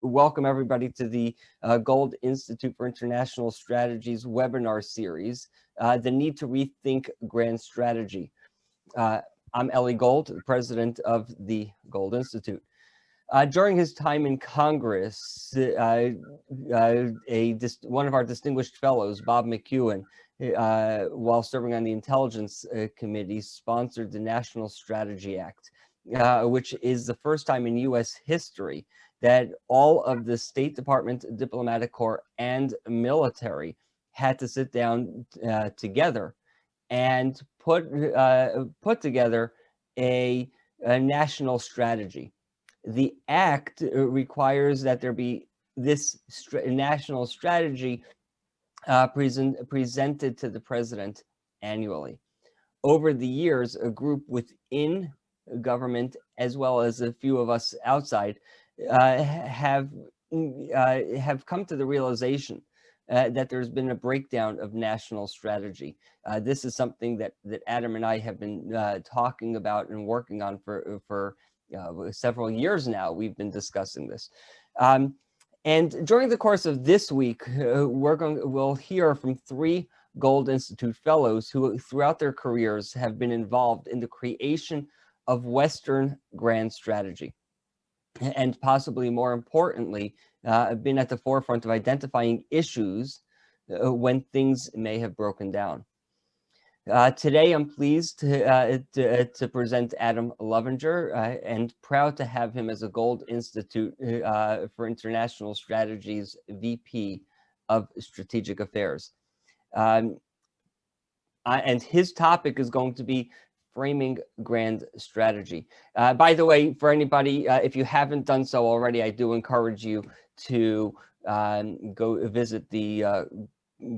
welcome everybody to the Gold Institute for International Strategy's webinar series, The Need to Rethink Grand Strategy. I'm Ellie Gold, the president of the Gold Institute. During his time in Congress, one of our distinguished fellows, Bob McEwen, while serving on the Intelligence Committee, sponsored the National Strategy Act, which is the first time in U.S. history that all of the State Department, diplomatic corps, and military had to sit down together and put together a national strategy. The act requires that there be this national strategy presented to the president annually. Over the years, a group within government, as well as a few of us outside, have come to the realization that there's been a breakdown of national strategy. This is something that Adam and I have been talking about and working on for several years now. We've been discussing this. And during the course of this week, we'll hear from three Gold Institute fellows who throughout their careers have been involved in the creation of Western grand strategy, and possibly more importantly, been at the forefront of identifying issues when things may have broken down. Today, I'm pleased to present Adam Lovinger and proud to have him as a Gold Institute for International Strategy's VP of Strategic Affairs. And his topic is going to be framing grand strategy. By the way, for anybody, if you haven't done so already, I do encourage you to go visit the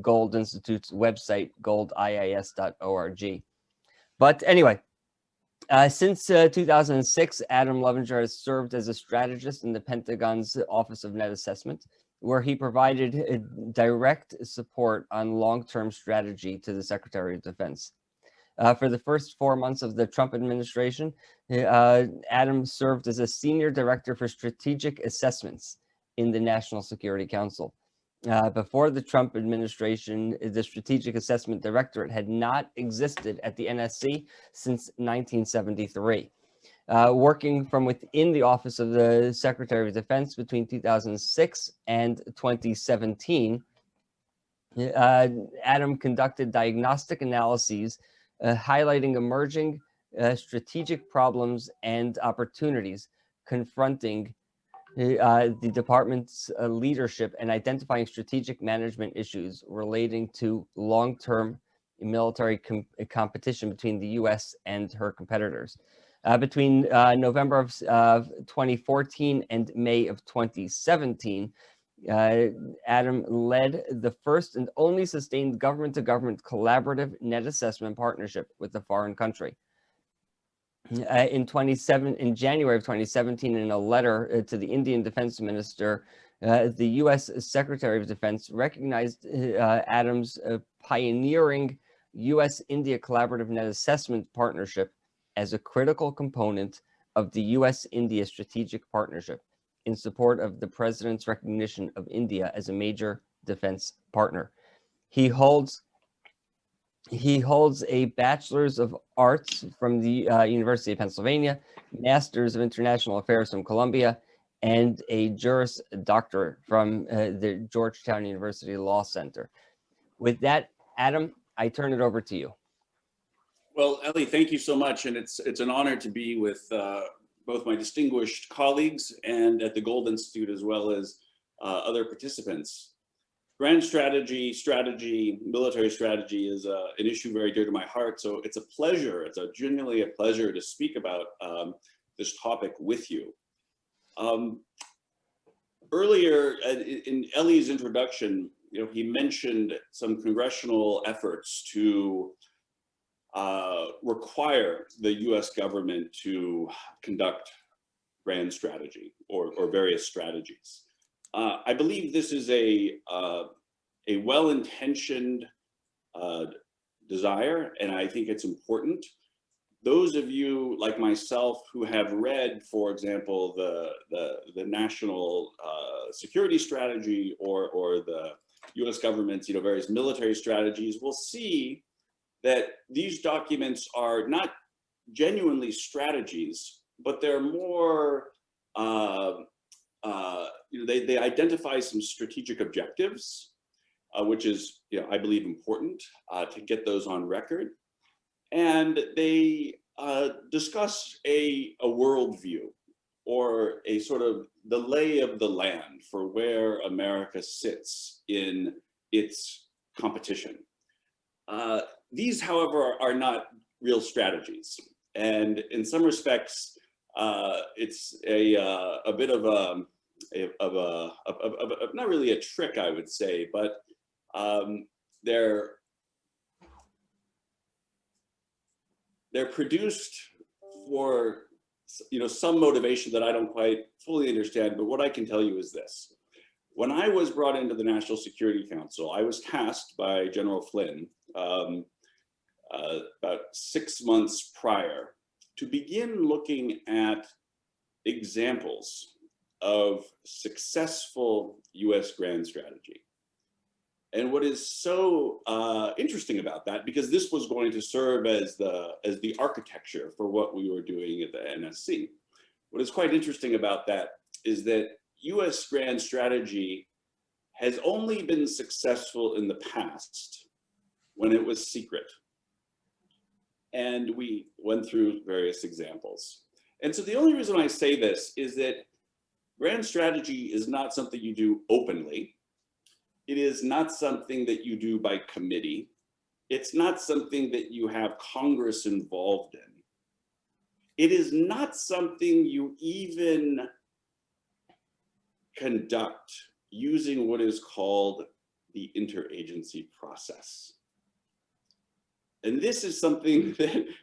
Gold Institute's website, goldiis.org. But anyway, since 2006, Adam Lovinger has served as a strategist in the Pentagon's Office of Net Assessment, where he provided direct support on long-term strategy to the Secretary of Defense. For the first 4 months of the Trump administration, Adam served as a senior director for strategic assessments in the National Security Council. Before the Trump administration, the Strategic Assessment Directorate had not existed at the NSC since 1973. Working from within the Office of the Secretary of Defense between 2006 and 2017, Adam conducted diagnostic analyses highlighting emerging strategic problems and opportunities confronting the department's leadership and identifying strategic management issues relating to long-term military competition between the U.S. and her competitors. Between November of 2014 and May of 2017, Adam led the first and only sustained government-to-government collaborative net assessment partnership with a foreign country. In January of 2017, in a letter to the Indian Defense Minister, the U.S. Secretary of Defense recognized Adam's pioneering U.S.-India Collaborative Net Assessment Partnership as a critical component of the U.S.-India Strategic Partnership in support of the President's recognition of India as a major defense partner. He holds a Bachelor's of Arts from the University of Pennsylvania, Master's of International Affairs from Columbia, and a Juris Doctorate from the Georgetown University Law Center. With that, Adam, I turn it over to you. Well, Ellie, thank you so much. And it's an honor to be with both my distinguished colleagues and at the Gold Institute, as well as other participants. Grand strategy, military strategy is an issue very dear to my heart. So it's a pleasure, genuinely a pleasure to speak about this topic with you. Earlier in Ellie's introduction, he mentioned some congressional efforts to require the US government to conduct grand strategy or various strategies. I believe this is a well-intentioned desire, and I think it's important. those of you like myself who have read, for example, the national security strategy or the U.S. government's various military strategies will see that these documents are not genuinely strategies, but they're more they identify some strategic objectives, which is I believe important to get those on record. And they discuss a worldview or a sort of the lay of the land for where America sits in its competition. These, however, are not real strategies. And in some respects, it's a bit of a not really a trick, I would say, but they're produced for some motivation that I don't quite fully understand, but what I can tell you is this. When I was brought into the National Security Council, I was tasked by General Flynn about 6 months prior to begin looking at examples of successful US grand strategy. And what is so interesting about that, because this was going to serve as the architecture for what we were doing at the NSC, what is quite interesting about that is that US grand strategy has only been successful in the past when it was secret. And we went through various examples. And so the only reason I say this is that grand strategy is not something you do openly. It is not something that you do by committee. It's not something that you have Congress involved in. It is not something you even conduct using what is called the interagency process. And this is something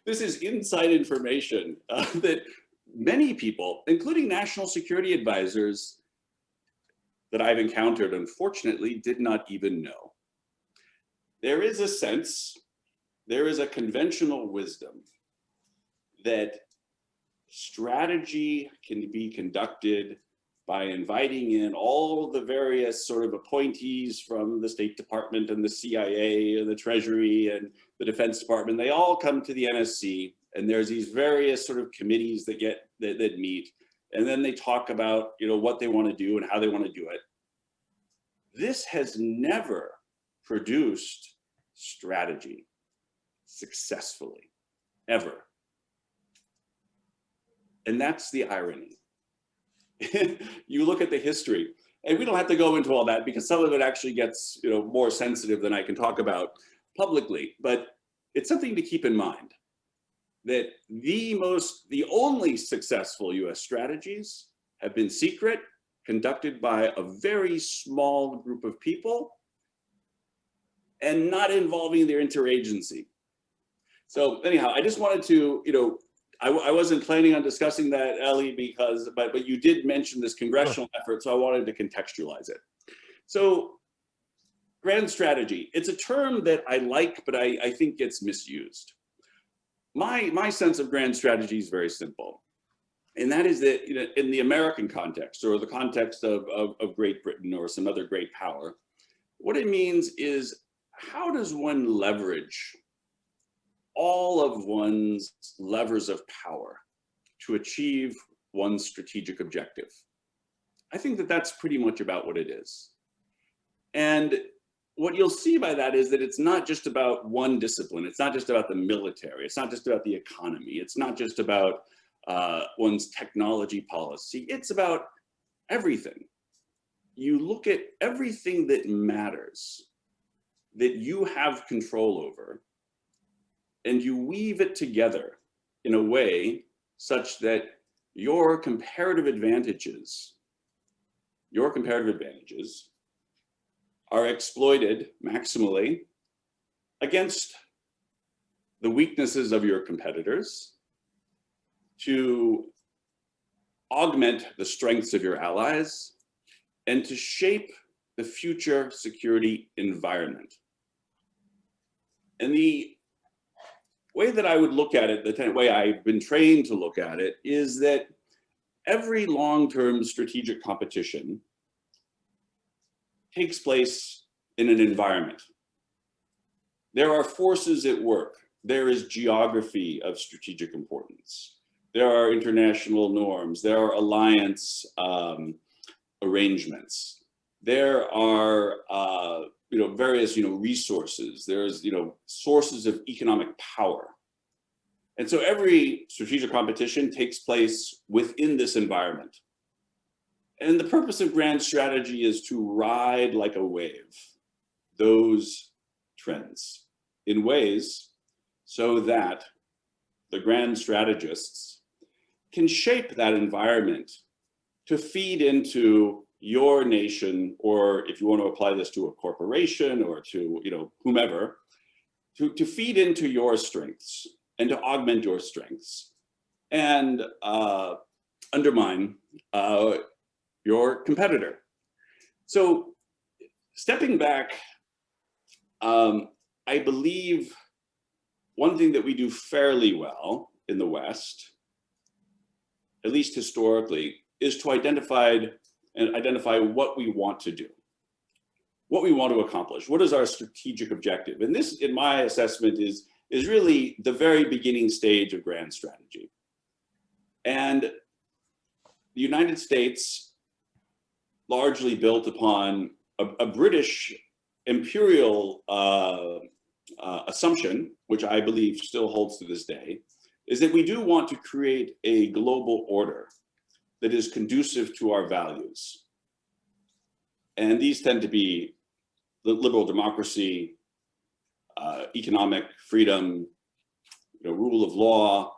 this is inside information that many people, including national security advisors that I've encountered, unfortunately, did not even know. There is a sense, there is a conventional wisdom that strategy can be conducted by inviting in all the various sort of appointees from the State Department and the CIA and the Treasury and the Defense Department. They all come to the NSC, and there's these various sort of committees that meet, and then they talk about what they want to do and how they want to do it. This has never produced strategy successfully, ever. And that's the irony. You look at the history, and we don't have to go into all that because some of it actually gets more sensitive than I can talk about publicly, but it's something to keep in mind that the only successful US strategies have been secret, conducted by a very small group of people, and not involving their interagency. So anyhow, I just wanted to, I wasn't planning on discussing that, Ellie, but you did mention this congressional effort, so I wanted to contextualize it. So grand strategy, it's a term that I like, but I think gets misused. My sense of grand strategy is very simple. And that is that in the American context, or the context of Great Britain or some other great power, what it means is, how does one leverage all of one's levers of power to achieve one's strategic objective? I think that that's pretty much about what it is. And what you'll see by that is that it's not just about one discipline. It's not just about the military. It's not just about the economy. It's not just about one's technology policy. It's about everything. You look at everything that matters, that you have control over, and you weave it together in a way such that your comparative advantages are exploited maximally against the weaknesses of your competitors, to augment the strengths of your allies, and to shape the future security environment. And way that I would look at it, the way I've been trained to look at it, is that every long-term strategic competition takes place in an environment. There are forces at work. There is geography of strategic importance. There are international norms. There are alliance arrangements. There are various resources. There's sources of economic power. And so every strategic competition takes place within this environment. And the purpose of grand strategy is to ride like a wave those trends in ways so that the grand strategists can shape that environment to feed into your nation, or if you want to apply this to a corporation or to whomever, to feed into your strengths and to augment your strengths and undermine your competitor. So stepping back, I believe one thing that we do fairly well in the West, at least historically, is to identify what we want to do, what we want to accomplish, what is our strategic objective. And this, in my assessment, is really the very beginning stage of grand strategy. And the United States, largely built upon a British imperial assumption, which I believe still holds to this day, is that we do want to create a global order that is conducive to our values. And these tend to be the liberal democracy, economic freedom, rule of law,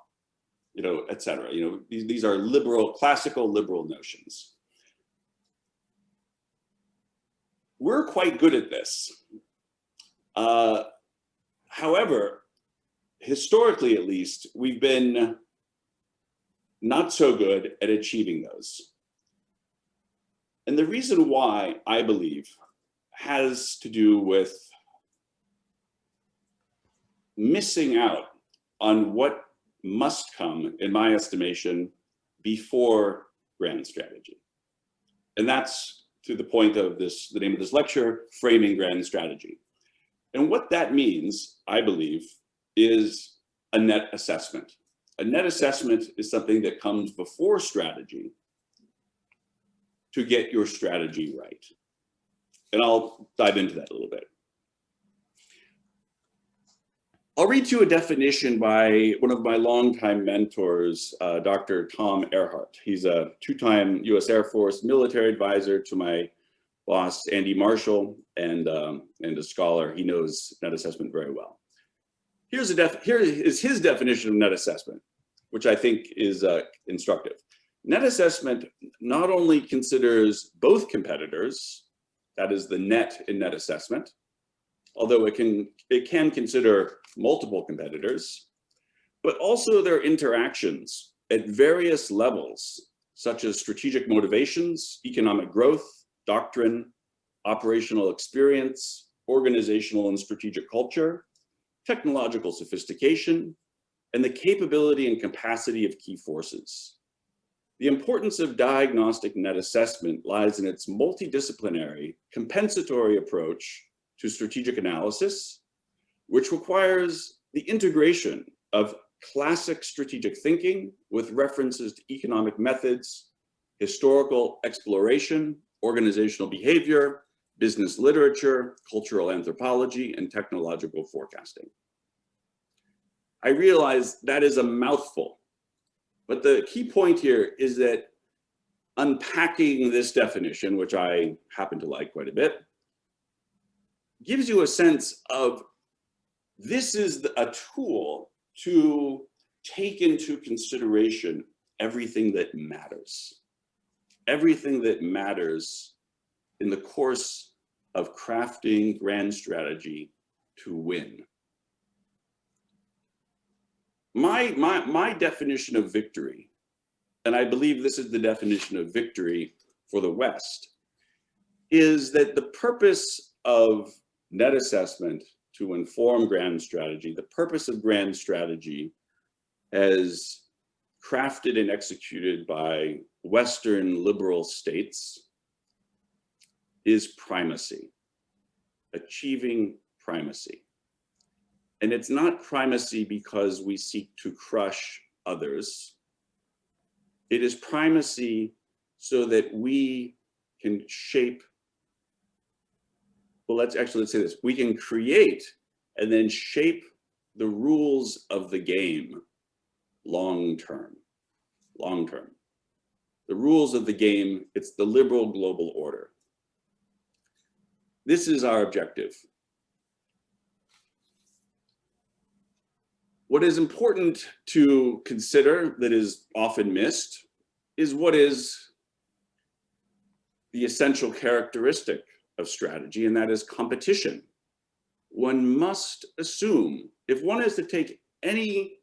et cetera. These are classical liberal notions. We're quite good at this. However, historically at least, we've been not so good at achieving those. And the reason why, I believe, has to do with missing out on what must come, in my estimation, before grand strategy. And that's to the point of the name of this lecture, Framing Grand Strategy. And what that means, I believe, is a net assessment. A net assessment is something that comes before strategy to get your strategy right. And I'll dive into that a little bit. I'll read to you a definition by one of my longtime mentors, Dr. Tom Earhart. He's a two-time US Air Force military advisor to my boss, Andy Marshall, and a scholar. He knows net assessment very well. Here is his definition of net assessment, which I think is instructive. Net assessment not only considers both competitors, that is the net in net assessment, although it can consider multiple competitors, but also their interactions at various levels, such as strategic motivations, economic growth, doctrine, operational experience, organizational and strategic culture, technological sophistication, and the capability and capacity of key forces. The importance of diagnostic net assessment lies in its multidisciplinary, compensatory approach to strategic analysis, which requires the integration of classic strategic thinking with references to economic methods, historical exploration, organizational behavior, business literature, cultural anthropology, and technological forecasting. I realize that is a mouthful, but the key point here is that unpacking this definition, which I happen to like quite a bit, gives you a sense of this is a tool to take into consideration everything that matters. Everything that matters in the course of crafting grand strategy to win. My definition of victory, and I believe this is the definition of victory for the West, is that the purpose of net assessment to inform grand strategy, the purpose of grand strategy as crafted and executed by Western liberal states is primacy, achieving primacy. And it's not primacy because we seek to crush others. It is primacy so that we can shape, well, let's say this, we can create and then shape the rules of the game long term. The rules of the game, it's the liberal global order. This is our objective. What is important to consider that is often missed is what is the essential characteristic of strategy, and that is competition. One must assume, if one is to take any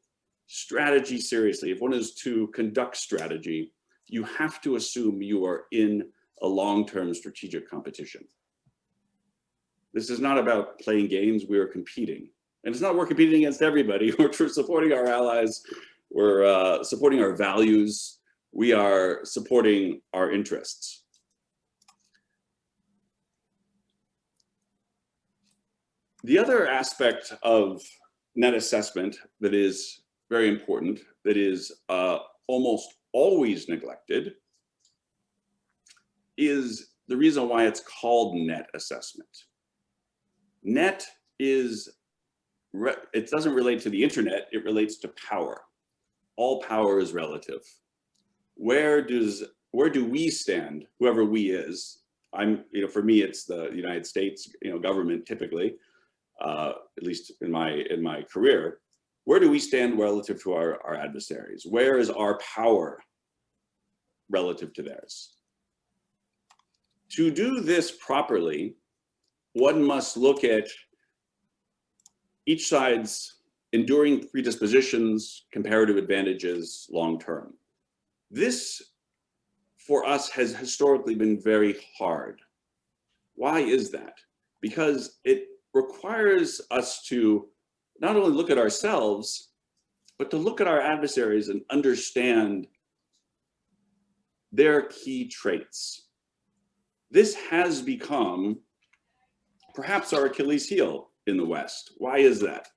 strategy seriously, if one is to conduct strategy, you have to assume you are in a long-term strategic competition. This is not about playing games, we are competing. And it's not we're competing against everybody, we're supporting our allies, we're supporting our values, we are supporting our interests. The other aspect of net assessment that is very important, that is almost always neglected, is the reason why it's called net assessment. Net is, it doesn't relate to the internet, it relates to power. All power is relative. Where do we stand, whoever we is? For me, it's the United States, government typically, at least in my career. Where do we stand relative to our adversaries? Where is our power relative to theirs? To do this properly, one must look at each side's enduring predispositions, comparative advantages, long term. This, for us, has historically been very hard. Why is that? Because it requires us to not only look at ourselves, but to look at our adversaries and understand their key traits. This has become perhaps our Achilles heel in the West. Why is that?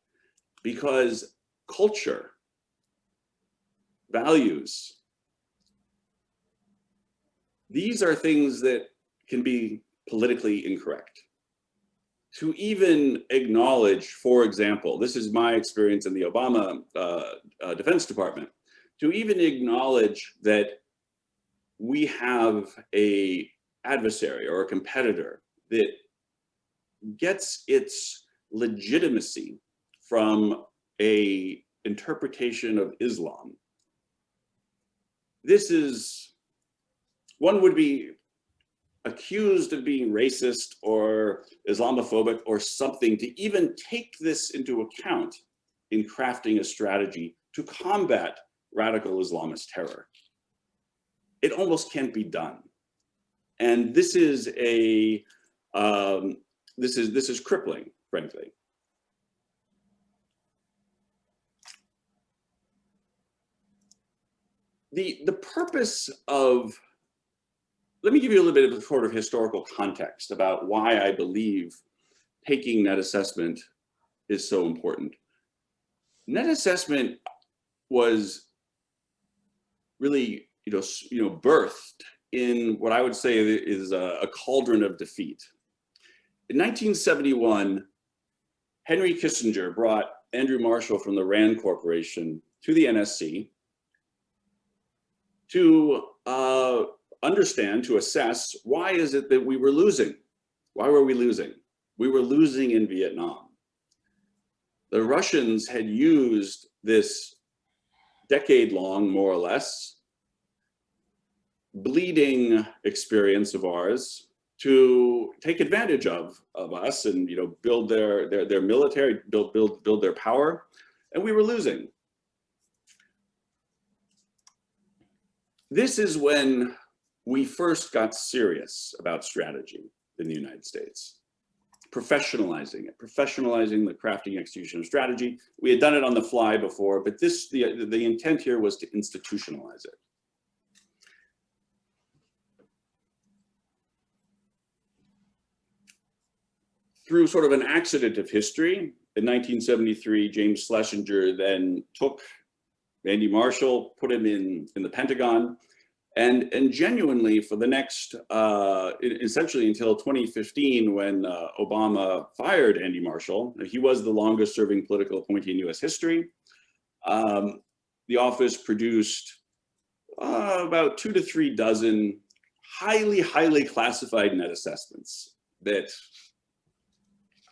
Because culture, values, these are things that can be politically incorrect. To even acknowledge, for example, this is my experience in the Obama Defense Department, to even acknowledge that we have an adversary or a competitor that gets its legitimacy from an interpretation of Islam. This is, one would be accused of being racist or Islamophobic or something to even take this into account in crafting a strategy to combat radical Islamist terror. It almost can't be done. And this is this is crippling, frankly. The purpose of, let me give you a little bit of a sort of historical context about why I believe taking net assessment is so important. Net assessment was really, birthed in what I would say is a cauldron of defeat. In 1971, Henry Kissinger brought Andrew Marshall from the Rand Corporation to the NSC to understand, to assess, why is it that we were losing? Why were we losing? We were losing in Vietnam. The Russians had used this decade-long, more or less, bleeding experience of ours to take advantage of us and build their military, build their power, and we were losing. This is when we first got serious about strategy in the United States. professionalizing it, professionalizing the crafting execution of strategy. We had done it on the fly before, but the intent here was to institutionalize it. Through sort of an accident of history, in 1973, James Schlesinger then took Andy Marshall, put him in the Pentagon, and genuinely for the next, essentially until 2015, when Obama fired Andy Marshall, he was the longest serving political appointee in US history. The office produced about 2 to 3 dozen highly classified net assessments that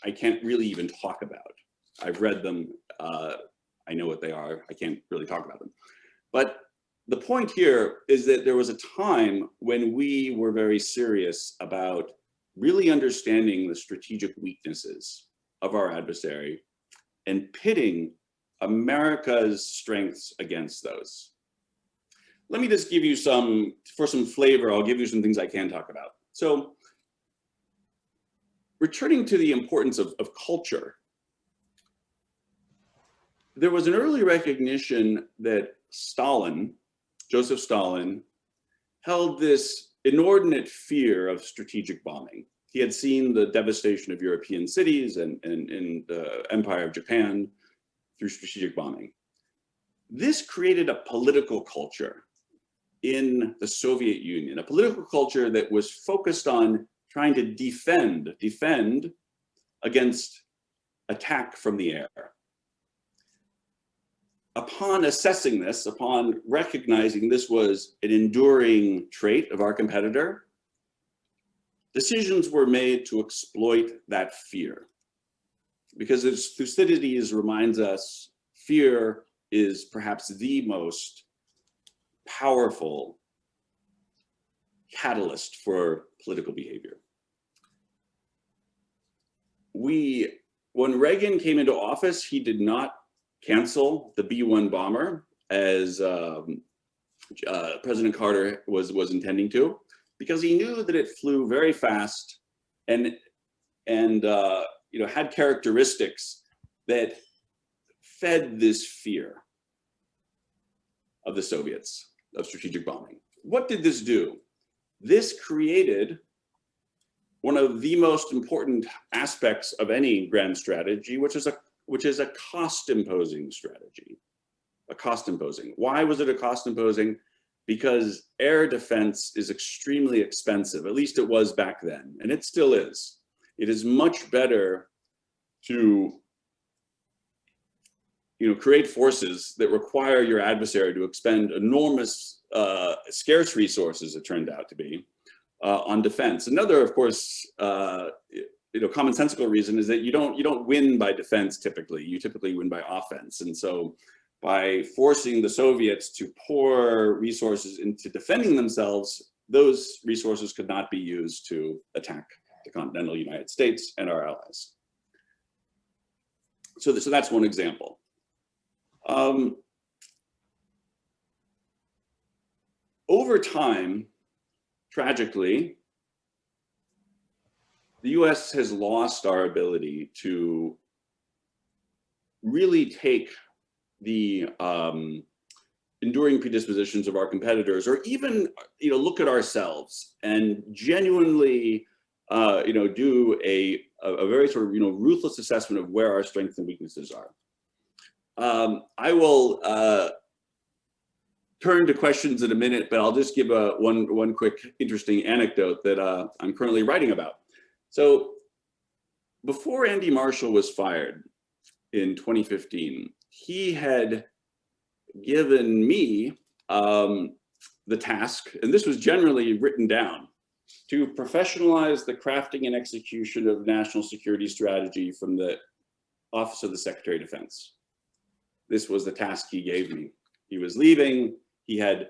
I can't really even talk about. I've read them, I know what they are, I can't really talk about them. But the point here is that there was a time when we were very serious about really understanding the strategic weaknesses of our adversary and pitting America's strengths against those. Let me just give you for some flavor, I'll give you some things I can talk about. So, returning to the importance of culture, there was an early recognition that Joseph Stalin, held this inordinate fear of strategic bombing. He had seen the devastation of European cities and the Empire of Japan through strategic bombing. This created a political culture in the Soviet Union, a political culture that was focused on trying to defend against attack from the air. Upon assessing this, upon recognizing this was an enduring trait of our competitor, decisions were made to exploit that fear. Because as Thucydides reminds us, fear is perhaps the most powerful catalyst for political behavior. When Reagan came into office, he did not cancel the B-1 bomber as President Carter was intending to, because he knew that it flew very fast and had characteristics that fed this fear of the Soviets of strategic bombing. What did this do? This created one of the most important aspects of any grand strategy, which is a cost-imposing strategy. A cost-imposing. Why was it a cost-imposing? Because air defense is extremely expensive, at least it was back then, and it still is. It is much better to create forces that require your adversary to expend enormous, scarce resources, it turned out to be, on defense. Another, of course, commonsensical reason is that you don't win by defense typically. You typically win by offense. And so by forcing the Soviets to pour resources into defending themselves, those resources could not be used to attack the continental United States and our allies. So that's one example. Over time, tragically, the US has lost our ability to really take the enduring predispositions of our competitors, or even look at ourselves and genuinely do a very sort of ruthless assessment of where our strengths and weaknesses are. I will turn to questions in a minute, but I'll just give one quick interesting anecdote that I'm currently writing about. So before Andy Marshall was fired in 2015, he had given me the task, and this was generally written down, to professionalize the crafting and execution of national security strategy from the Office of the Secretary of Defense. This was the task he gave me. He was leaving. He had,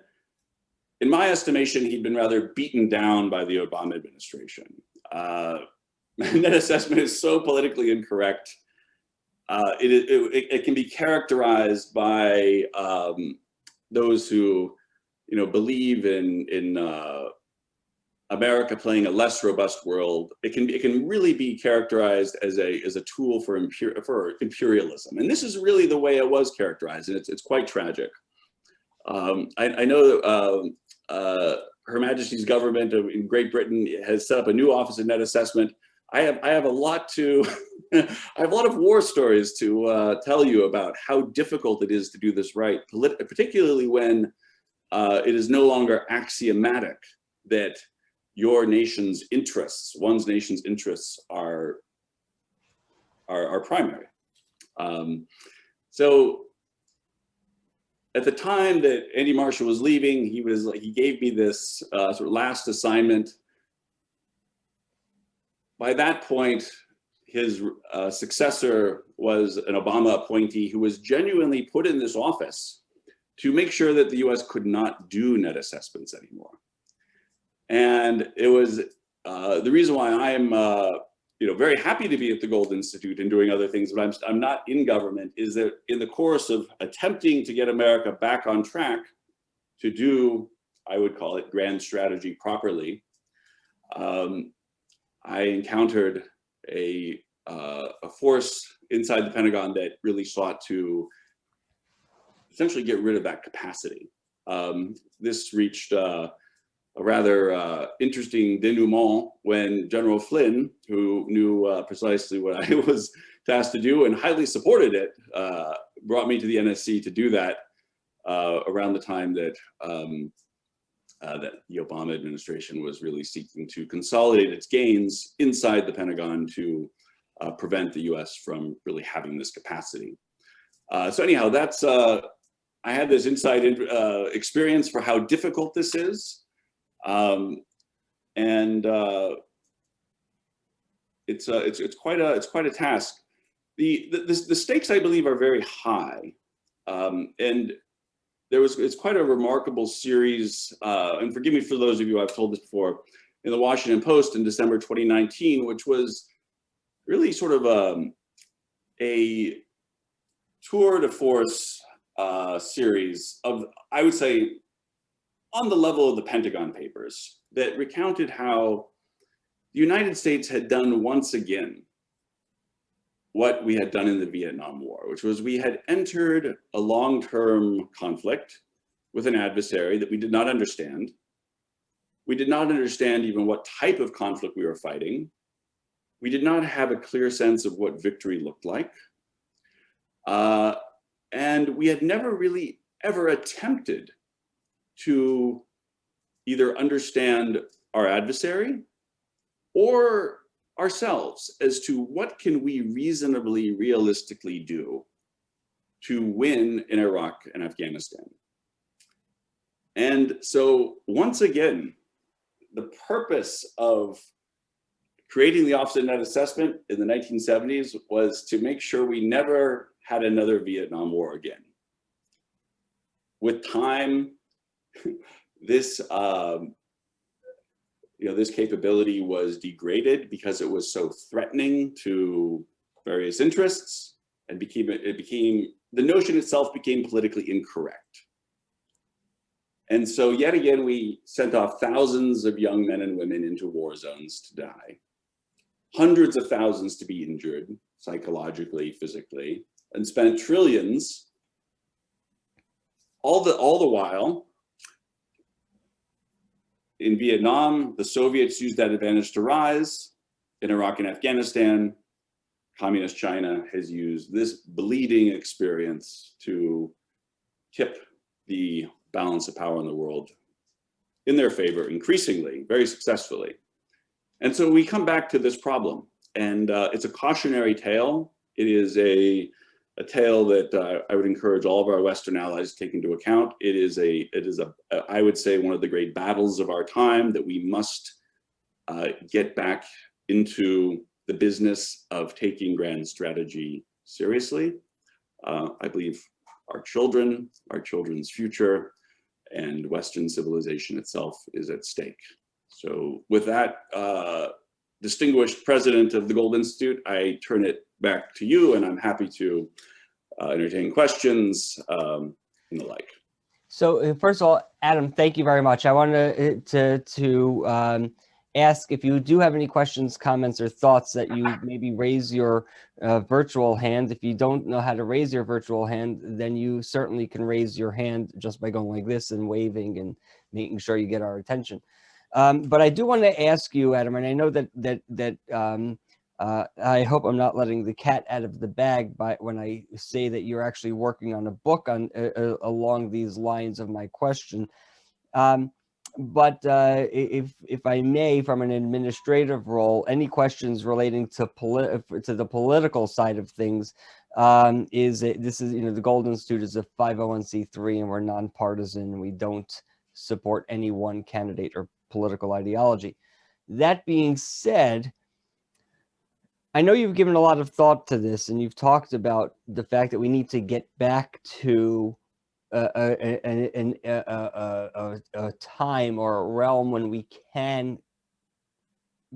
in my estimation, he'd been rather beaten down by the Obama administration. That assessment is so politically incorrect. It can be characterized by those who, believe in America playing a less robust world, it can really be characterized as a tool for imperialism, and this is really the way it was characterized, and it's quite tragic. I know Her Majesty's government in Great Britain has set up a new office of net assessment. I have a lot to I have a lot of war stories to tell you about how difficult it is to do this right, particularly when it is no longer axiomatic that your nation's interests, one's nation's interests, are primary. So at the time that Andy Marshall was leaving, he gave me this sort of last assignment. By that point, his successor was an Obama appointee who was genuinely put in this office to make sure that the US could not do net assessments anymore. And it was the reason why I am very happy to be at the Gold Institute and doing other things, but I'm not in government, is that in the course of attempting to get America back on track to do, I would call it, grand strategy properly, I encountered a force inside the Pentagon that really sought to essentially get rid of that capacity. This reached a rather interesting denouement when General Flynn, who knew precisely what I was tasked to do and highly supported it, brought me to the NSC to do that around the time that that the Obama administration was really seeking to consolidate its gains inside the Pentagon to prevent the US from really having this capacity. So anyhow, that's I had this inside experience for how difficult this is. It's quite a task. The stakes, I believe, are very high, and it's quite a remarkable series. And forgive me for those of you, I've told this before, in the Washington Post in December 2019, which was really sort of a tour de force series of, I would say, on the level of the Pentagon Papers, that recounted how the United States had done once again what we had done in the Vietnam War, which was we had entered a long-term conflict with an adversary that we did not understand. We did not understand even what type of conflict we were fighting. We did not have a clear sense of what victory looked like. And we had never really ever attempted to either understand our adversary or ourselves as to what can we reasonably, realistically do to win in Iraq and Afghanistan. And so once again, the purpose of creating the Office of Net Assessment in the 1970s was to make sure we never had another Vietnam War again. With time, this this capability was degraded because it was so threatening to various interests, and the notion itself became politically incorrect. And so yet again, we sent off thousands of young men and women into war zones to die, hundreds of thousands to be injured psychologically, physically, and spent trillions all the while. In Vietnam, the Soviets used that advantage to rise. In Iraq and Afghanistan, Communist China has used this bleeding experience to tip the balance of power in the world in their favor, increasingly, very successfully. And so we come back to this problem, and it's a cautionary tale. It is a tale that I would encourage all of our Western allies to take into account. It is I would say, one of the great battles of our time that we must get back into the business of taking grand strategy seriously. I believe our children's future, and Western civilization itself is at stake. So with that, distinguished president of the Gold Institute, I turn it back to you, and I'm happy to entertain questions and the like. So first of all, Adam, thank you very much. I wanted to ask if you do have any questions, comments, or thoughts, that you maybe raise your virtual hand. If you don't know how to raise your virtual hand, then you certainly can raise your hand just by going like this and waving and making sure you get our attention. But I do want to ask you, Adam, and I know that I hope I'm not letting the cat out of the bag when I say that you're actually working on a book on along these lines of my question. But if I may, from an administrative role, any questions relating to the political side of things, this is, the Gold Institute is a 501c3, and we're nonpartisan, and we don't support any one candidate or political ideology. That being said, I know you've given a lot of thought to this, and you've talked about the fact that we need to get back to a time or a realm when we can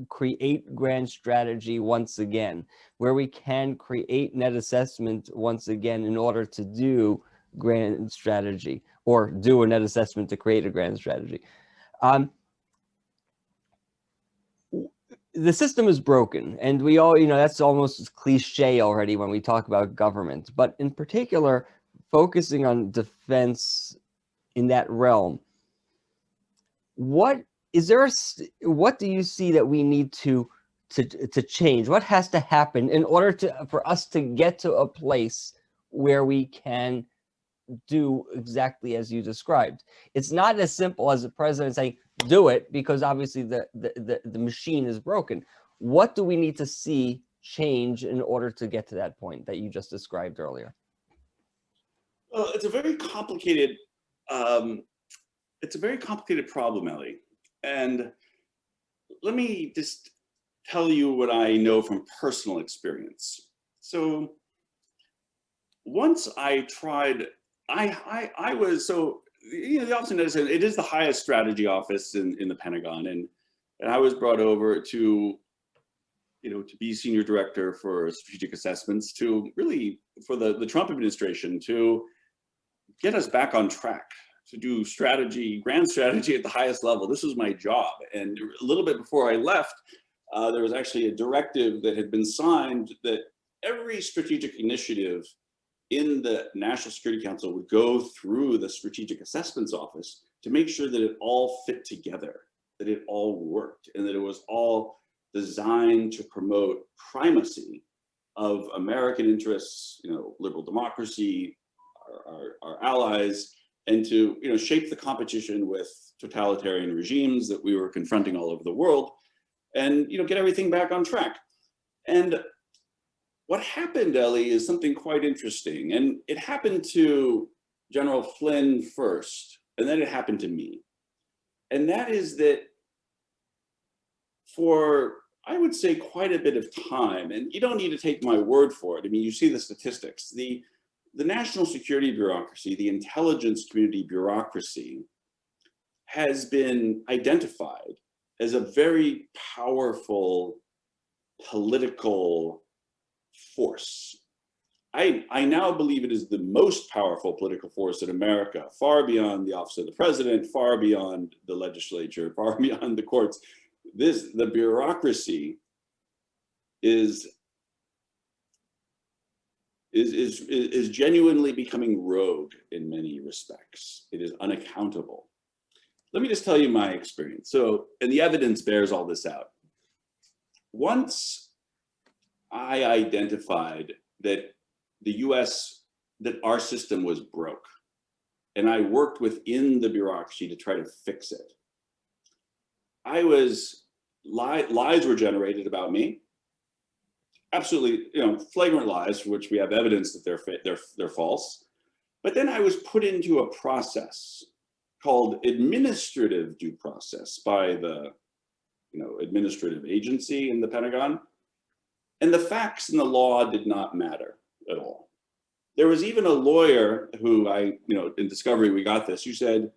create grand strategy once again, where we can create net assessment once again in order to do grand strategy, or do a net assessment to create a grand strategy. The system is broken, and we all, that's almost cliche already when we talk about government, but in particular, focusing on defense in that realm. What do you see that we need to change? What has to happen in order for us to get to a place where we can do exactly as you described? It's not as simple as the president saying, do it, because obviously the machine is broken. What do we need to see change in order to get to that point that you just described earlier? Well, it's a very complicated problem, Ellie. And let me just tell you what I know from personal experience. So once I tried, I was, so, the Office of Net Assessment, it is the highest strategy office in the Pentagon. And I was brought over to, to be senior director for strategic assessments, to really, for the Trump administration, to get us back on track, to do strategy, grand strategy at the highest level. This was my job. And a little bit before I left, there was actually a directive that had been signed that every strategic initiative in the National Security Council would go through the Strategic Assessments Office to make sure that it all fit together, that it all worked, and that it was all designed to promote primacy of American interests, liberal democracy, our allies, and to shape the competition with totalitarian regimes that we were confronting all over the world, and get everything back on track. And what happened, Ellie, is something quite interesting. And it happened to General Flynn first, and then it happened to me. And that is that for, I would say, quite a bit of time, and you don't need to take my word for it. I mean, you see the statistics. The national security bureaucracy, the intelligence community bureaucracy, has been identified as a very powerful political force. I now believe it is the most powerful political force in America, far beyond the office of the president, far beyond the legislature, far beyond the courts. The bureaucracy is genuinely becoming rogue in many respects. It is unaccountable. Let me just tell you my experience. So, and the evidence bears all this out. Once I identified that that our system was broke, and I worked within the bureaucracy to try to fix it, lies were generated about me. Absolutely, flagrant lies, for which we have evidence that they're false. But then I was put into a process called administrative due process by the, administrative agency in the Pentagon, and the facts and the law did not matter at all. There was even a lawyer who in discovery we got this, who said,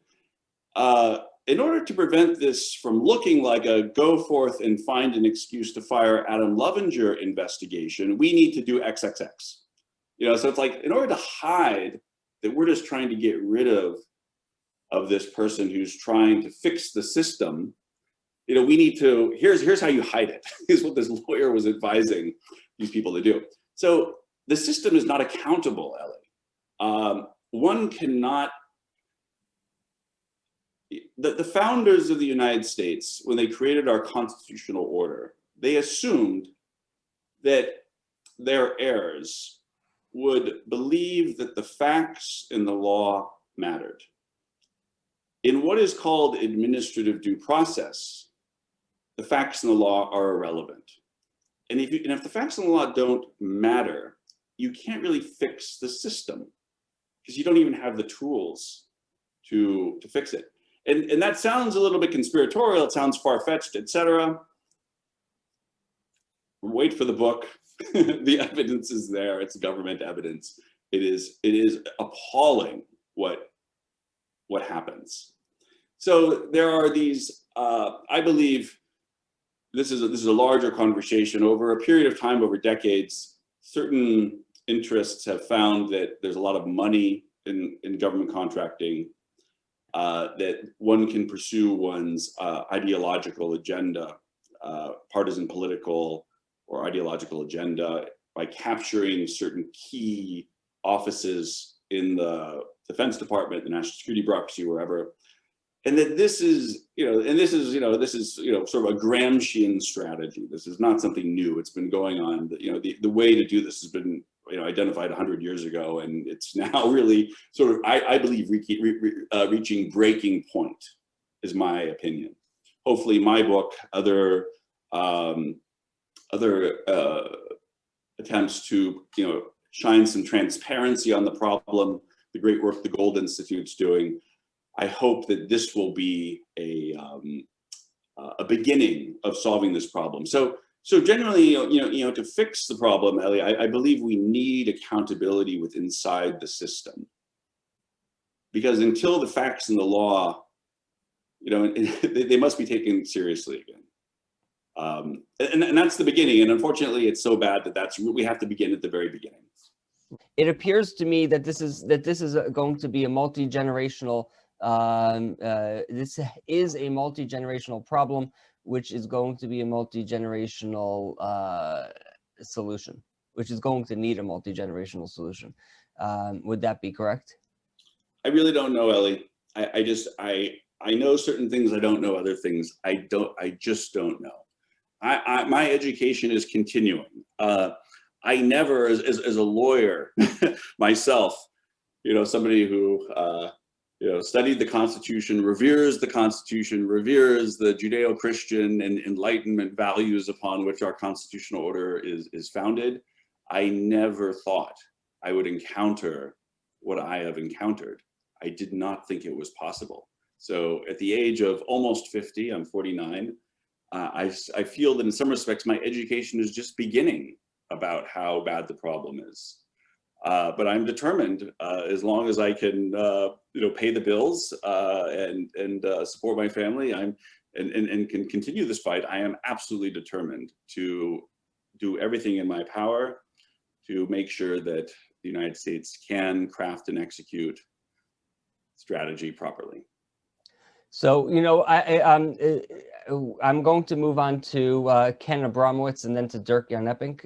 in order to prevent this from looking like a go forth and find an excuse to fire Adam Lovinger investigation, we need to do XXX. So it's like, in order to hide that we're just trying to get rid of of this person who's trying to fix the system, you know, we need to, here's how you hide it, is what this lawyer was advising these people to do. So the system is not accountable, Ellie. One cannot, the founders of the United States, when they created our constitutional order, they assumed that their heirs would believe that the facts in the law mattered. In what is called administrative due process, the facts in the law are irrelevant. And if the facts in the law don't matter, you can't really fix the system because you don't even have the tools to fix it. And that sounds a little bit conspiratorial, it sounds far-fetched, etc. Wait for the book. The evidence is there, it's government evidence. It is appalling what happens. So there are these, I believe this is a larger conversation. Over a period of time, over decades, certain interests have found that there's a lot of money in government contracting, that one can pursue one's ideological agenda, partisan political or ideological agenda by capturing certain key offices in the Defense Department, the National Security Bureaucracy, wherever. And that this is, this is sort of a Gramscian strategy. This is not something new. It's been going on. The way to do this has been, identified 100 years ago, and it's now really sort of, I believe, reaching breaking point, is my opinion. Hopefully, my book, other attempts to, shine some transparency on the problem, the great work the Gold Institute's doing. I hope that this will be a beginning of solving this problem. So generally, to fix the problem, Ellie, I believe we need accountability within inside the system, because until the facts in the law, they must be taken seriously again. And that's the beginning. And unfortunately, it's so bad that we have to begin at the very beginning. It appears to me that this is going to be a multi-generational. This is a multi-generational problem, which is going to be a multi-generational solution, which is going to need a multi-generational solution. Would that be correct? I really don't know, Ellie. I know certain things. I don't know other things. I just don't know. My education is continuing. I never, as a lawyer myself, somebody who studied the Constitution, reveres the Constitution, reveres the Judeo-Christian and Enlightenment values upon which our constitutional order is founded. I never thought I would encounter what I have encountered. I did not think it was possible. So at the age of almost 50, I'm 49, I feel that in some respects my education is just beginning about how bad the problem is. But I'm determined, as long as I can, pay the bills and support my family, and can continue this fight. I am absolutely determined to do everything in my power to make sure that the United States can craft and execute strategy properly. So, I'm going to move on to Ken Abramowitz and then to Dirk Jan Epping.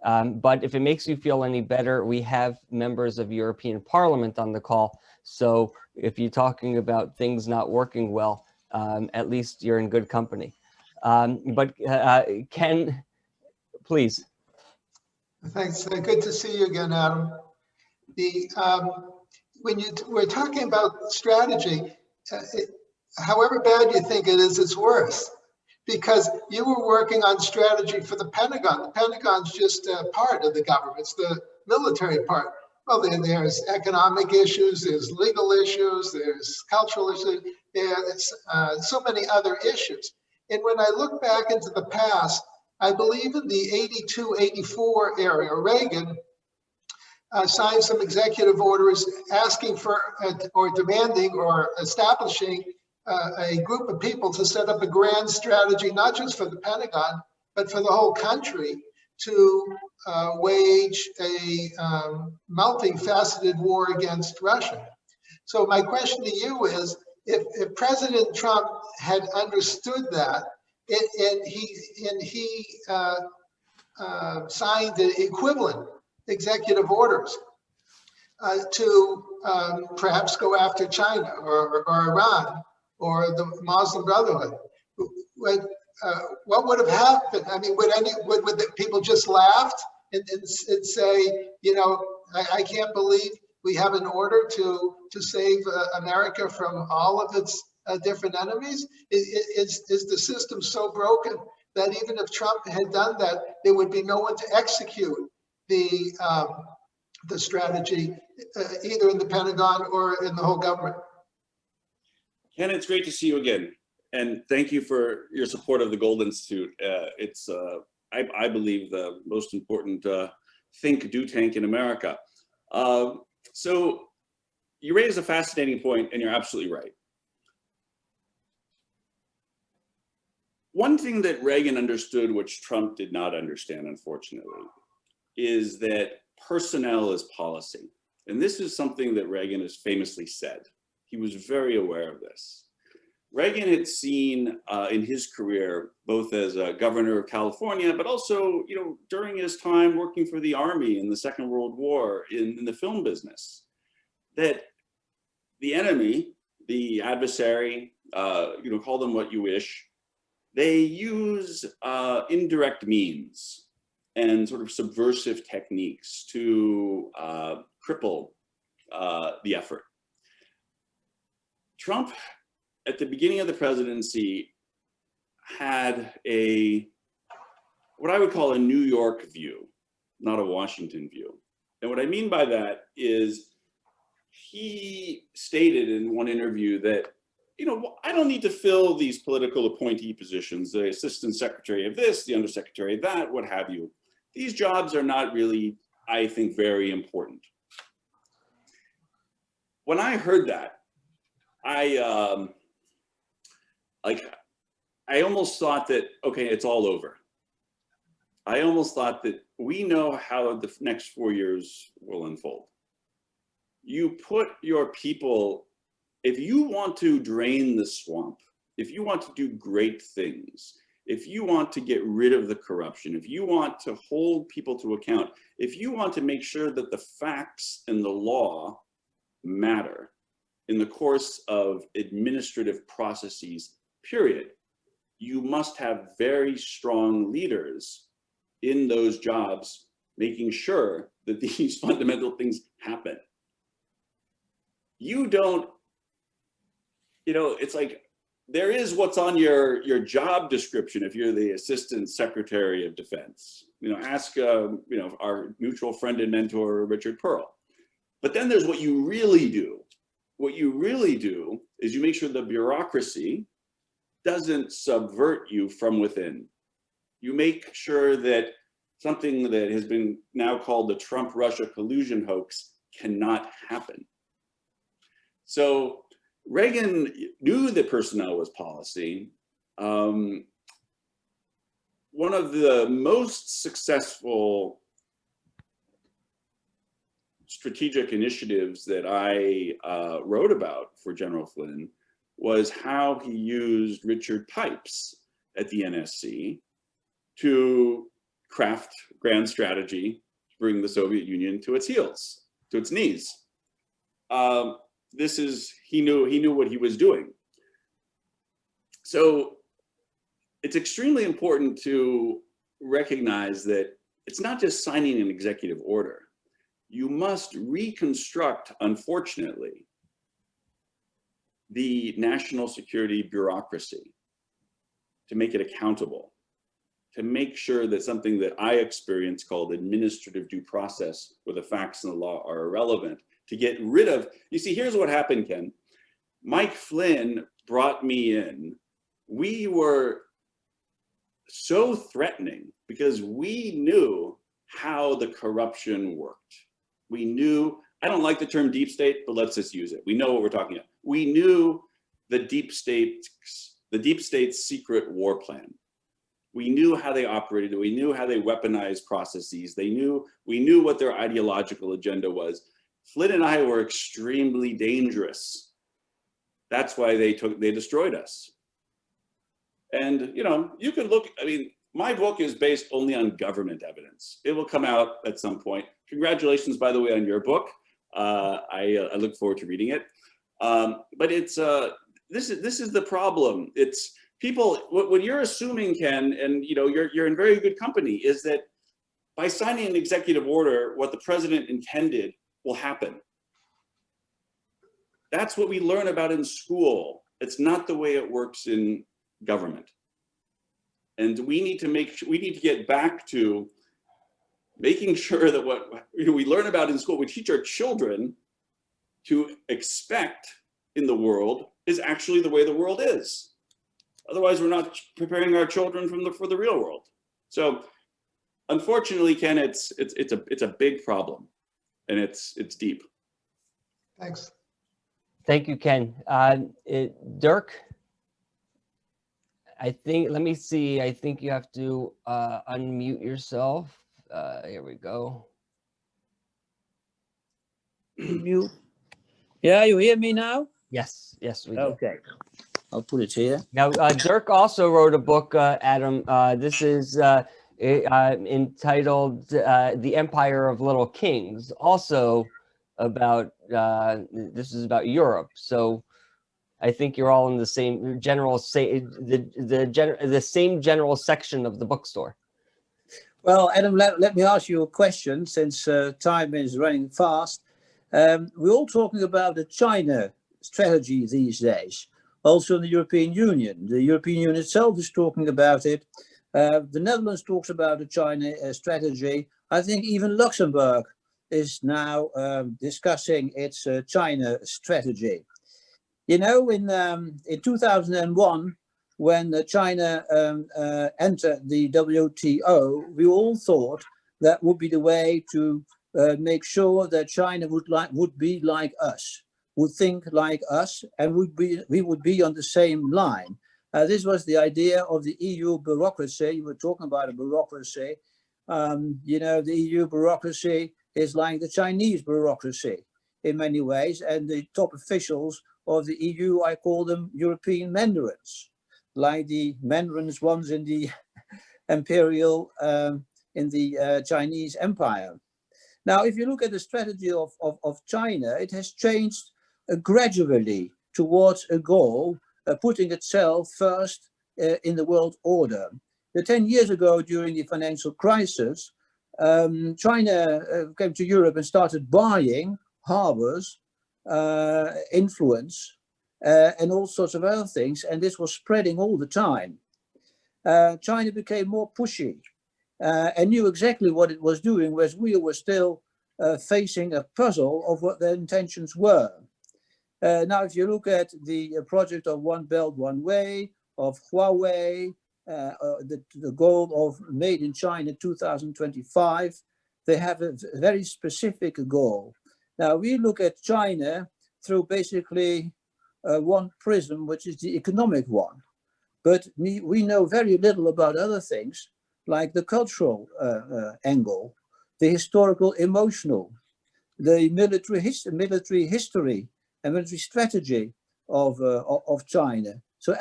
But if it makes you feel any better, we have members of European Parliament on the call. So if you're talking about things not working well, at least you're in good company. But Ken, please. Thanks. Good to see you again, Adam. When we're talking about strategy, however bad you think it is, it's worse, because you were working on strategy for the Pentagon. The Pentagon's just a part of the government. It's the military part. Well, there's economic issues, there's legal issues, there's cultural issues, there's so many other issues. And when I look back into the past, I believe in the 82, 84 area, Reagan signed some executive orders asking for or demanding or establishing a group of people to set up a grand strategy, not just for the Pentagon, but for the whole country, to wage a multifaceted war against Russia. So my question to you is, if President Trump had understood that, and he signed the equivalent executive orders to perhaps go after China or Iran or the Muslim Brotherhood, what would have happened? I mean, would the people just laughed and say, you know, I can't believe we have an order to save America from all of its different enemies? Is the system so broken that even if Trump had done that, there would be no one to execute the strategy, either in the Pentagon or in the whole government? Ken, it's great to see you again. And thank you for your support of the Gold Institute. It's, I believe, the most important think do tank in America. So you raise a fascinating point, and you're absolutely right. One thing that Reagan understood, which Trump did not understand, unfortunately, is that personnel is policy. And this is something that Reagan has famously said. He was very aware of this. Reagan had seen in his career, both as a governor of California, but also, you know, during his time working for the Army in the Second World War in the film business, that the enemy, the adversary, you know, call them what you wish, they use indirect means and sort of subversive techniques to cripple the effort. Trump, at the beginning of the presidency, had what I would call a New York view, not a Washington view. And what I mean by that is he stated in one interview that, you know, I don't need to fill these political appointee positions, the assistant secretary of this, the undersecretary of that, what have you. These jobs are not really, I think, very important. When I heard that, I almost thought that, okay, it's all over. I almost thought that we know how the next 4 years will unfold. You put your people, if you want to drain the swamp, if you want to do great things, if you want to get rid of the corruption, if you want to hold people to account, if you want to make sure that the facts and the law matter in the course of administrative processes, period, you must have very strong leaders in those jobs making sure that these fundamental things happen. You don't, you know, it's like, there is what's on your job description if you're the Assistant Secretary of Defense. You know, ask you know, our mutual friend and mentor, Richard Pearl. But then there's what you really do. What you really do is you make sure the bureaucracy doesn't subvert you from within. You make sure that something that has been now called the Trump-Russia collusion hoax cannot happen. So Reagan knew that personnel was policy. One of the most successful strategic initiatives that I wrote about for General Flynn was how he used Richard Pipes at the NSC to craft grand strategy to bring the Soviet Union to its heels, to its knees. He knew what he was doing. So it's extremely important to recognize that it's not just signing an executive order. You must reconstruct, unfortunately, the national security bureaucracy to make it accountable, to make sure that something that I experience called administrative due process, where the facts and the law are irrelevant, to get rid of. You see, here's what happened, Ken. Mike Flynn brought me in. We were so threatening because we knew how the corruption worked. We knew, I don't like the term deep state, but let's just use it. We know what we're talking about. We knew the deep state's secret war plan. We knew how they operated. We knew how they weaponized processes. We knew what their ideological agenda was. Flynn and I were extremely dangerous. That's why they destroyed us. And, you know, you can look, I mean, my book is based only on government evidence. It will come out at some point. Congratulations, by the way, on your book. I look forward to reading it. But it's, this is the problem. It's people, what you're assuming, Ken, and you know, you're in very good company, is that by signing an executive order, what the president intended will happen. That's what we learn about in school. It's not the way it works in government. And we need to get back to making sure that what we learn about in school, we teach our children to expect in the world is actually the way the world is. Otherwise, we're not preparing our children for the real world. So unfortunately, Ken, it's a big problem, and it's deep. Thanks. Thank you, Ken. Dirk, I think, let me see. I think you have to unmute yourself. Here we go. Mute. Yeah, you hear me now? Yes, we do. Okay. I'll put it here. Now, Dirk also wrote a book, Adam. This is entitled The Empire of Little Kings, also about, this is about Europe. So I think you're all in the same general, the same general section of the bookstore. Well, Adam, let me ask you a question, since time is running fast. We're all talking about the China strategy these days, also in the European Union. The European Union itself is talking about it. The Netherlands talks about the China strategy. I think even Luxembourg is now discussing its China strategy. You know, in 2001, when China entered the WTO, we all thought that would be the way to make sure that China would be like us, would think like us, and we would be on the same line. This was the idea of the EU bureaucracy. You were talking about a bureaucracy. You know, the EU bureaucracy is like the Chinese bureaucracy in many ways, and the top officials of the EU, I call them European mandarins, like the mandarins ones in the imperial, in the Chinese empire. Now, if you look at the strategy of China, it has changed gradually towards a goal, putting itself first in the world order. 10 years ago, during the financial crisis, China came to Europe and started buying harbors, influence, and all sorts of other things, and this was spreading all the time. China became more pushy and knew exactly what it was doing, whereas we were still facing a puzzle of what their intentions were. Now, if you look at the project of One Belt, One Way, of Huawei, the goal of Made in China 2025, they have a very specific goal. Now, we look at China through basically one prism, which is the economic one. But we know very little about other things, like the cultural angle, the historical, emotional, the military history and military strategy of China. So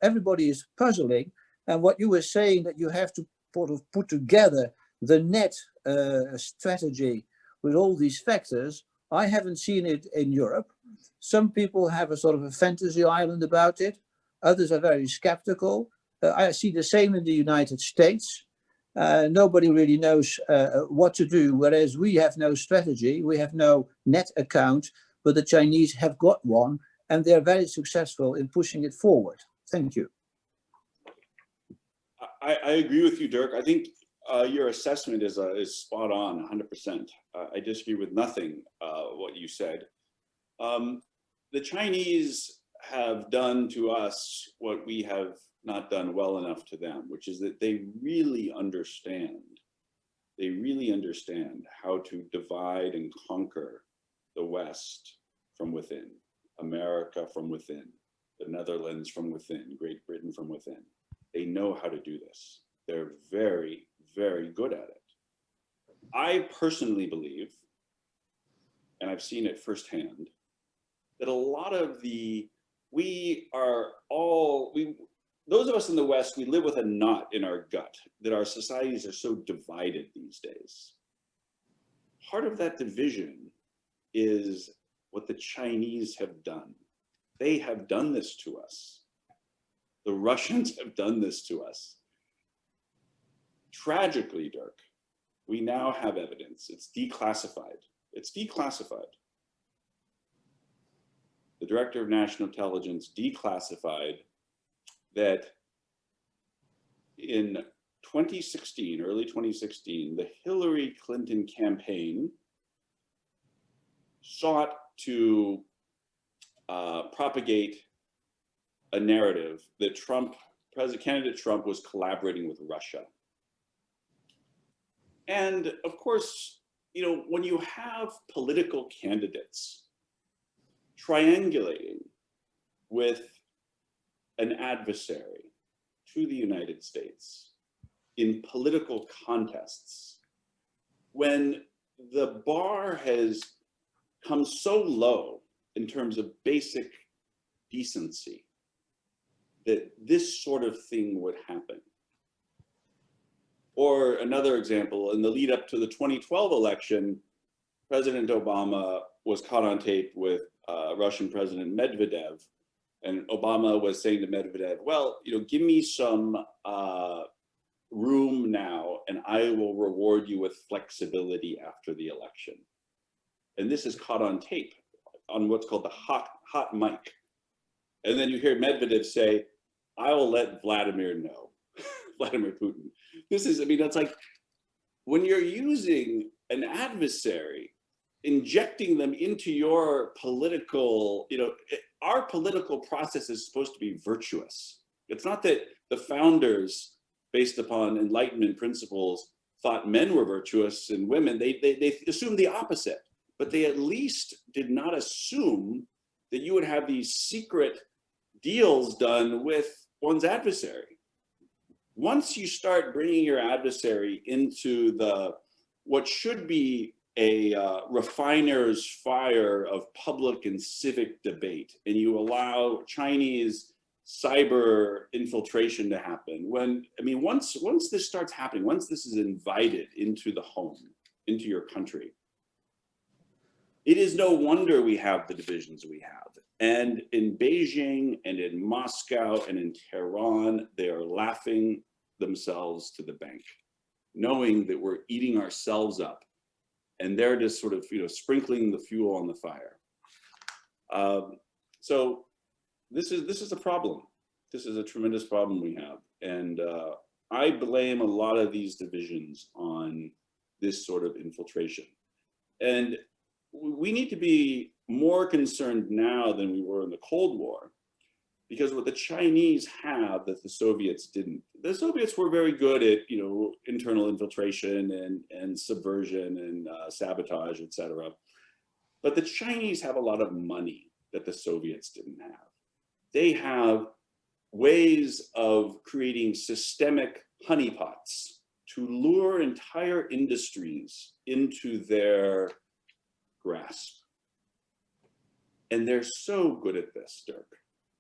everybody is puzzling. And what you were saying, that you have to sort of put together the net strategy with all these factors, I haven't seen it in Europe. Some people have a sort of a fantasy island about it. Others are very skeptical. I see the same in the United States. Nobody really knows what to do, whereas we have no strategy, we have no net account, but the Chinese have got one, and they're very successful in pushing it forward. Thank you. I agree with you, Dirk. I think your assessment is spot on, 100%. I disagree with nothing what you said. The Chinese have done to us what we have not done well enough to them, which is that they really understand how to divide and conquer the West from within, America from within, the Netherlands from within, Great Britain from within. They know how to do this. They're very, very good at it. I personally believe, and I've seen it firsthand, that a lot of those of us in the West, we live with a knot in our gut that our societies are so divided these days. Part of that division is what the Chinese have done. They have done this to us. The Russians have done this to us. Tragically, Dirk, we now have evidence. It's declassified. It's declassified. The Director of National Intelligence declassified that in 2016, early 2016, the Hillary Clinton campaign sought to propagate a narrative that candidate Trump was collaborating with Russia. And of course, you know, when you have political candidates triangulating with an adversary to the United States in political contests, when the bar has come so low in terms of basic decency that this sort of thing would happen. Or another example, in the lead up to the 2012 election, President Obama was caught on tape with Russian President Medvedev. And Obama was saying to Medvedev, well, you know, give me some room now and I will reward you with flexibility after the election. And this is caught on tape on what's called the hot mic. And then you hear Medvedev say, I will let Vladimir know, Vladimir Putin. This is, I mean, that's like, when you're using an adversary, injecting them into your political, you know, our political process is supposed to be virtuous. It's not that the founders, based upon Enlightenment principles, thought men were virtuous and women. They assumed the opposite, but they at least did not assume that you would have these secret deals done with one's adversary. Once you start bringing your adversary into what should be a refiner's fire of public and civic debate, and you allow Chinese cyber infiltration to happen, once this starts happening, once this is invited into the home, into your country, it is no wonder we have the divisions we have. And in Beijing and in Moscow and in Tehran, they are laughing themselves to the bank, knowing that we're eating ourselves up. And they're just sort of, you know, sprinkling the fuel on the fire. So this is a problem. This is a tremendous problem we have. And I blame a lot of these divisions on this sort of infiltration. And we need to be more concerned now than we were in the Cold War, because what the Chinese have that the Soviets didn't. The Soviets were very good at, you know, internal infiltration and subversion and sabotage, etc. But the Chinese have a lot of money that the Soviets didn't have. They have ways of creating systemic honeypots to lure entire industries into their grasp. And they're so good at this, Dirk.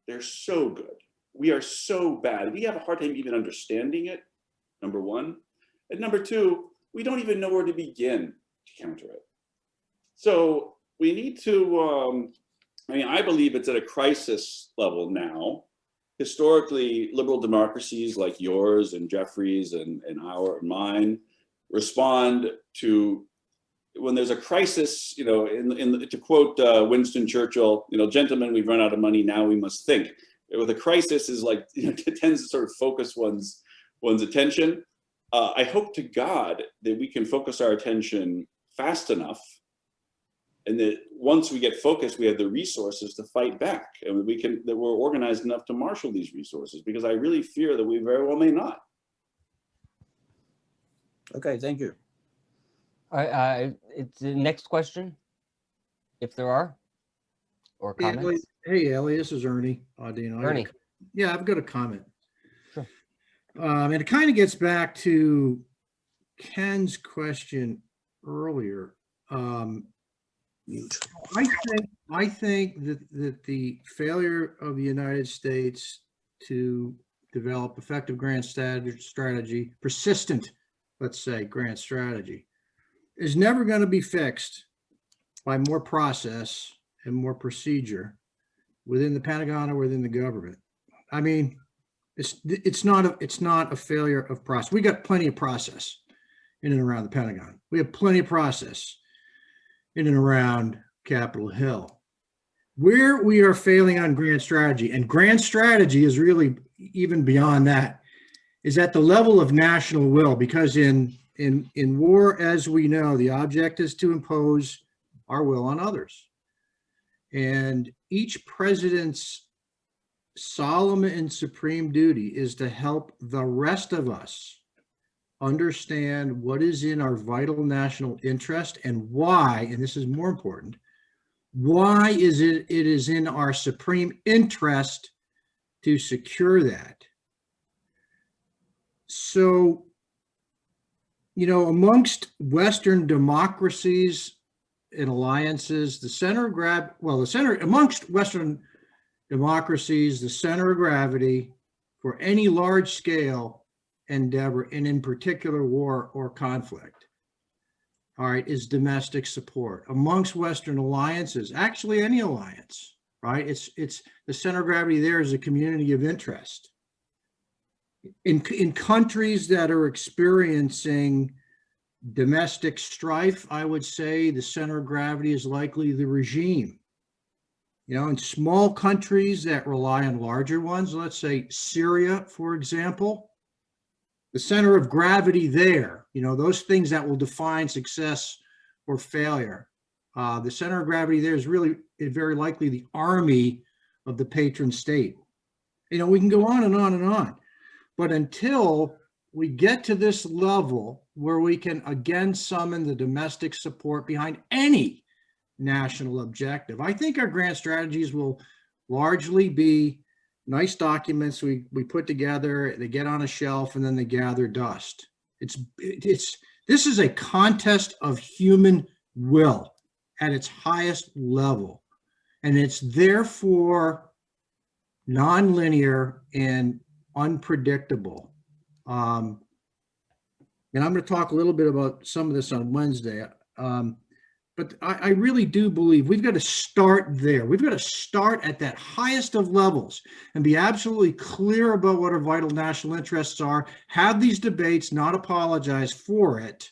They're so good. We are so bad. We have a hard time even understanding it, number one. And number two, we don't even know where to begin to counter it. So we need to, I believe it's at a crisis level now. Historically, liberal democracies like yours and Jeffrey's and mine respond to, when there's a crisis, you know, to quote Winston Churchill, you know, gentlemen, we've run out of money, now we must think. With a crisis is like, you know, it tends to sort of focus one's attention. I hope to God that we can focus our attention fast enough, and that once we get focused, we have the resources to fight back, and that we're organized enough to marshal these resources, because I really fear that we very well may not. Okay, thank you. It's the next question, if there are, or comments. Hey, Ellie, this is Ernie. Ernie. Yeah, I've got a comment. Sure. And it kind of gets back to Ken's question earlier. Mute. I think that the failure of the United States to develop effective grand strategy, persistent, let's say, grand strategy, is never going to be fixed by more process and more procedure within the Pentagon or within the government. I mean, it's not a failure of process. We got plenty of process in and around the Pentagon. We have plenty of process in and around Capitol Hill. Where we are failing on grand strategy, and grand strategy is really even beyond that, is at the level of national will, because in war, as we know, the object is to impose our will on others. And each president's solemn and supreme duty is to help the rest of us understand what is in our vital national interest and why, and this is more important, why is it is in our supreme interest to secure that. So, you know, amongst Western democracies and alliances, amongst Western democracies, the center of gravity for any large scale endeavor, and in particular war or conflict, all right, is domestic support. Amongst Western alliances, actually any alliance, right? It's the center of gravity there is a community of interest. In countries that are experiencing domestic strife, I would say the center of gravity is likely the regime. You know, in small countries that rely on larger ones, let's say Syria, for example, the center of gravity there, you know, those things that will define success or failure, the center of gravity there is really very likely the army of the patron state. You know, we can go on and on and on, but until we get to this level where we can again summon the domestic support behind any national objective, I think our grand strategies will largely be nice documents we put together, they get on a shelf, and then they gather dust. This is a contest of human will at its highest level, and it's therefore nonlinear and unpredictable. And I'm going to talk a little bit about some of this on Wednesday. But I really do believe we've got to start there. We've got to start at that highest of levels and be absolutely clear about what our vital national interests are, have these debates, not apologize for it,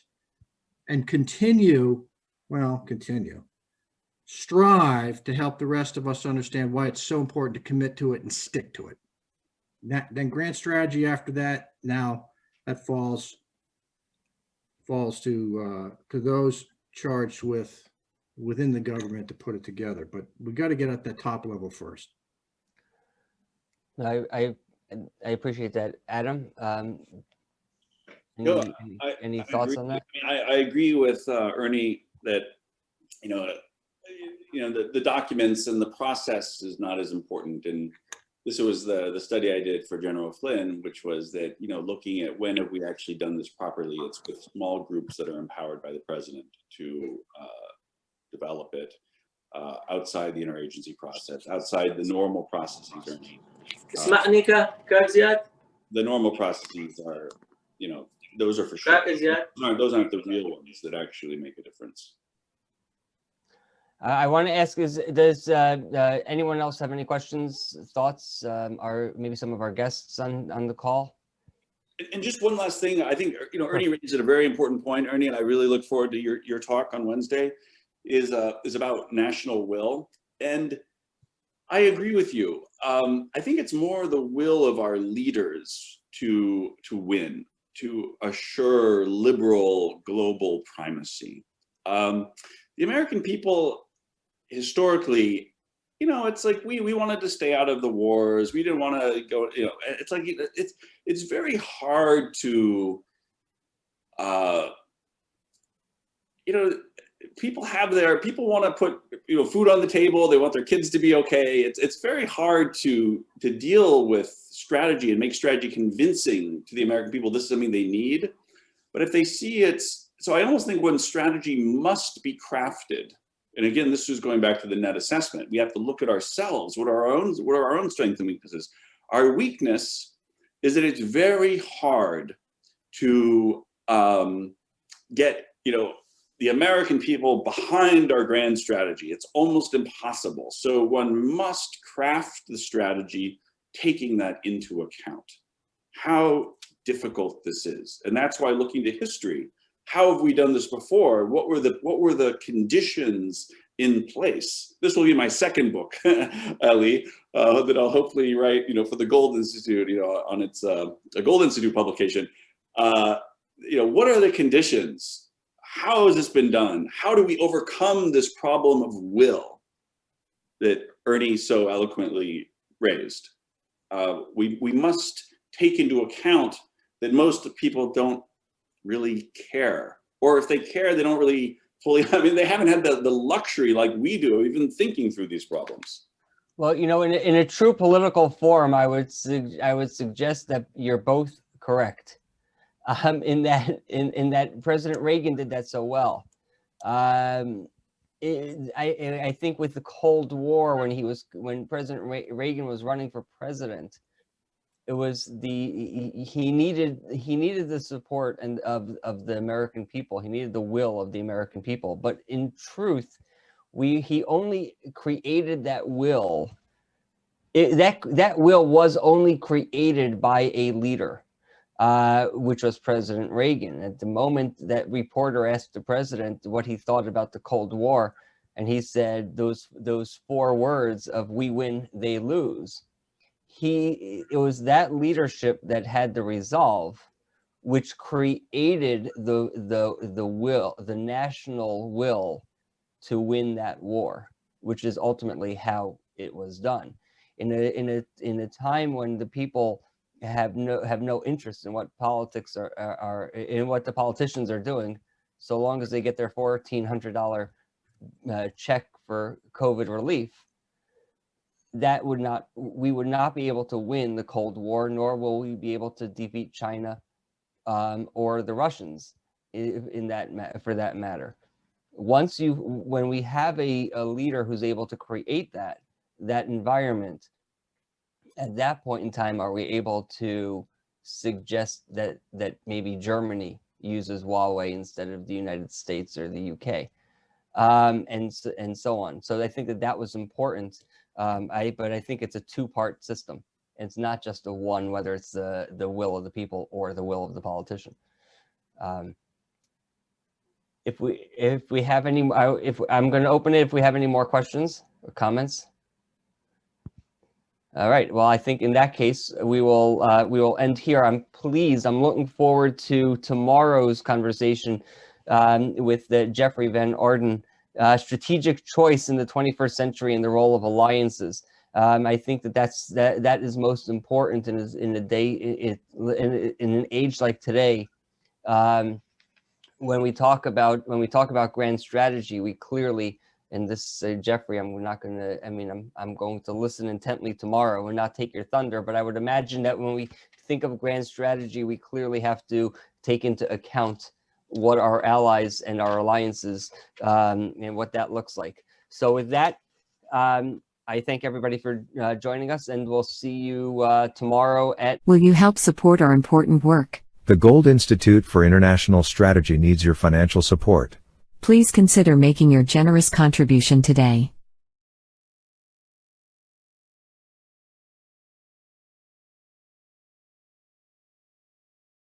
and strive to help the rest of us understand why it's so important to commit to it and stick to it. Then grand strategy after that, now that falls to those charged within the government to put it together, but we got to get at that top level first. I appreciate that, Adam. Any thoughts on that? I agree with Ernie that the documents and the process is not as important. And this was the study I did for General Flynn, which was that, looking at when have we actually done this properly. It's with small groups that are empowered by the president to develop it outside the interagency process, outside the normal processes. The normal processes are, those are for sure. Those aren't the real ones that actually make a difference. I want to ask, does anyone else have any questions, thoughts, or maybe some of our guests on the call? And just one last thing, I think, Ernie raised a very important point, Ernie, and I really look forward to your talk on Wednesday, is about national will. And I agree with you. I think it's more the will of our leaders to win, to assure liberal global primacy. The American people, historically, it's like we wanted to stay out of the wars. We didn't want to go, it's like, it's very hard to, people want to put, food on the table. They want their kids to be okay. It's very hard to deal with strategy and make strategy convincing to the American people. This is something they need. But if they see so I almost think when strategy must be crafted, And again, this is going back to the net assessment. We have to look at ourselves. What are our own strengths and weaknesses? Our weakness is that it's very hard to get, the American people behind our grand strategy. It's almost impossible. So one must craft the strategy taking that into account. How difficult this is. And that's why looking to history, how have we done this before? What were the conditions in place? This will be my second book, Ellie, that I'll hopefully write, for the Gold Institute, on its a Gold Institute publication. What are the conditions? How has this been done? How do we overcome this problem of will that Ernie so eloquently raised? We must take into account that most people don't really care, or if they care, they don't really fully. They haven't had the luxury like we do of even thinking through these problems. Well, in a true political forum, I would suggest that you're both correct. In that President Reagan did that so well. I think with the Cold War, when President Reagan was running for president, it was he needed the support of the American people. He needed the will of the American people. But in truth, he only created that will. That will was only created by a leader. Which was President Reagan. At the moment that reporter asked the president what he thought about the Cold War, and he said those 4 words of "we win, they lose," it was that leadership that had the resolve, which created the will, the national will, to win that war, which is ultimately how it was done. In a time when the people have no interest in what politics are in what the politicians are doing, so long as they get their $1,400 check for COVID relief, we would not be able to win the Cold War, nor will we be able to defeat China or the Russians for that matter. When we have a leader who's able to create that environment, at that point in time, are we able to suggest that maybe Germany uses Huawei instead of the United States or the UK, and so on. So I think that was important. But I think it's a 2-part system. It's not just a one, whether it's the will of the people or the will of the politician. If we have any, I'm going to open it if we have any more questions or comments. All right. Well, I think in that case, we will end here. I'm looking forward to tomorrow's conversation with Jeffrey Van Orden, strategic choice in the 21st century and the role of alliances. I think that is most important in an age like today. When we talk about grand strategy, we clearly. And this, Jeffrey, I'm going to listen intently tomorrow and not take your thunder, but I would imagine that when we think of grand strategy, we clearly have to take into account what our allies and our alliances and what that looks like. So with that, I thank everybody for joining us, and we'll see you tomorrow at... Will you help support our important work? The Gold Institute for International Strategy needs your financial support. Please consider making your generous contribution today.